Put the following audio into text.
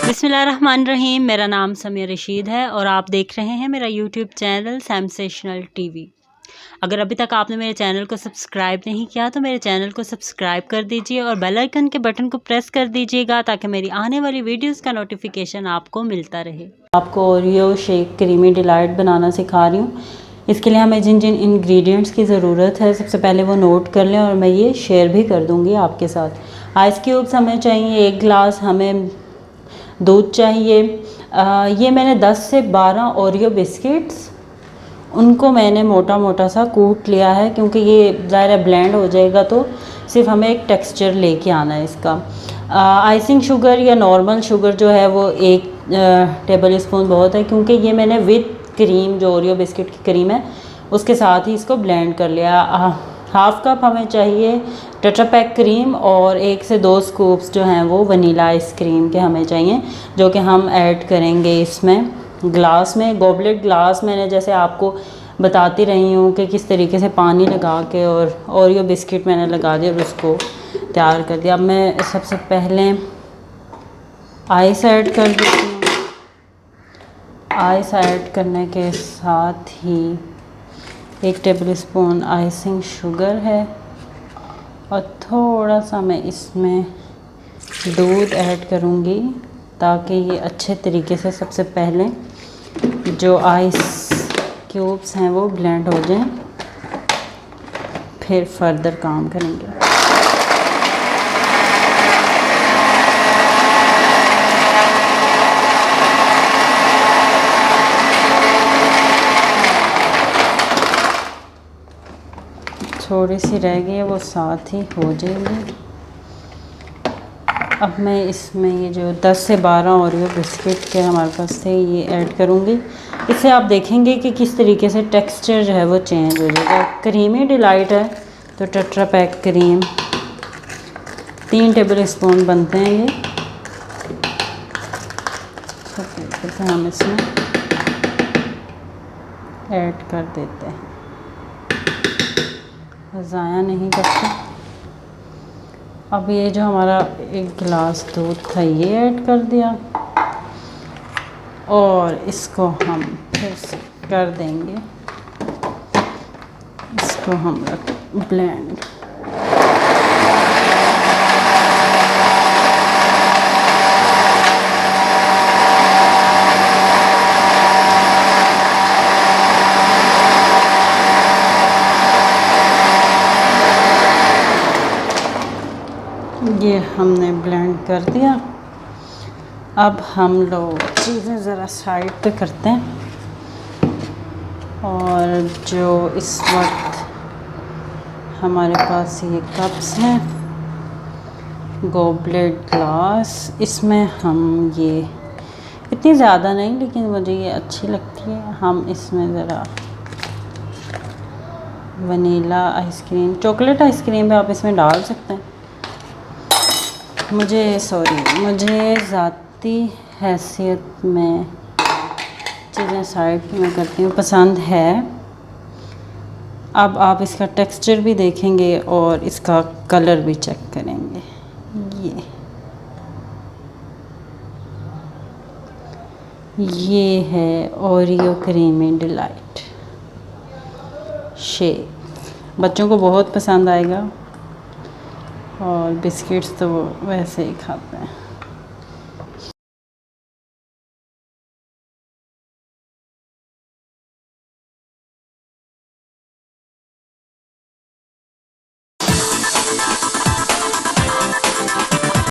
बिस्मिल्लाहिर्रहमानिर्रहीम। मेरा नाम समीर रशीद है और आप देख रहे हैं मेरा यूट्यूब चैनल सेंसेशनल टीवी। अगर अभी तक आपने मेरे चैनल को सब्सक्राइब नहीं किया तो मेरे चैनल को सब्सक्राइब कर दीजिए और बेल आइकन के बटन को प्रेस कर दीजिएगा ताकि मेरी आने वाली वीडियोस का नोटिफिकेशन आपको मिलता रहे। आपको ओरियो शेक क्रीमी डिलाइट बनाना सिखा रही हूँ। इसके लिए हमें जिन जिन इंग्रेडिएंट्स की ज़रूरत है सबसे पहले वो नोट कर लें और मैं ये शेयर भी कर दूँगी आपके साथ। आइस क्यूब्स हमें चाहिए 1 गिलास, हमें दूध चाहिए। ये मैंने 10 से 12 ओरियो बिस्किट्स, उनको मैंने मोटा मोटा सा कूट लिया है क्योंकि ये ज़ाहिर है ब्लेंड हो जाएगा तो सिर्फ हमें एक टेक्सचर लेके आना है इसका। आइसिंग शुगर या नॉर्मल शुगर जो है वो 1 टेबल स्पून बहुत है क्योंकि ये मैंने विद क्रीम, जो ओरियो बिस्किट की क्रीम है उसके साथ ही इसको ब्लेंड कर लिया। हाफ़ कप हमें चाहिए टेट्रा पैक क्रीम और 1 से 2 स्कूप्स जो हैं वो वनीला आइसक्रीम के हमें चाहिए, जो कि हम ऐड करेंगे इसमें ग्लास में। गॉबलेट ग्लास मैंने जैसे आपको बताती रही हूँ कि किस तरीके से पानी लगा के और ओरियो बिस्किट मैंने लगा दिया और उसको तैयार कर दिया। अब मैं सबसे पहले आइस ऐड कर देती हूँ। आइस ऐड करने के साथ ही 1 टेबल स्पून आइसिंग शुगर है और थोड़ा सा मैं इसमें दूध ऐड करूँगी ताकि ये अच्छे तरीके से सबसे पहले जो आइस क्यूब्स हैं वो ब्लेंड हो जाएं, फिर फर्दर काम करेंगे। थोड़ी सी रह गई है वो साथ ही हो जाएगी। अब मैं इसमें ये जो 10 से 12 ओरियो बिस्किट के हमारे पास थे ये ऐड करूँगी। इससे आप देखेंगे कि किस तरीके से टेक्सचर जो है वो चेंज हो जाएगा। क्रीमी डिलाइट है तो tetra pack cream 3 table spoon बनते हैं ये। तो हम इसमें ऐड कर देते हैं, ज़ाया नहीं करते। अब ये जो हमारा 1 गिलास दूध था ये ऐड कर दिया और इसको हम फिर से कर देंगे, इसको हम ब्लेंड। ये हमने ब्लेंड कर दिया। अब हम लोग चीज़ें ज़रा साइड पे करते हैं और जो इस वक्त हमारे पास ये कप्स हैं, गॉबलेट ग्लास, इसमें हम ये इतनी ज़्यादा नहीं लेकिन मुझे ये अच्छी लगती है, हम इसमें ज़रा वनीला आइसक्रीम, चॉकलेट आइसक्रीम भी आप इसमें डाल सकते हैं। मुझे ज़ाती हैसियत में चीज़ें साइड की मैं करती हूँ, पसंद है। अब आप इसका टेक्सचर भी देखेंगे और इसका कलर भी चेक करेंगे। ये है ओरियो क्रीमी डिलाइट शेक, बच्चों को बहुत पसंद आएगा और बिस्किट्स तो वो वैसे ही खाते हैं।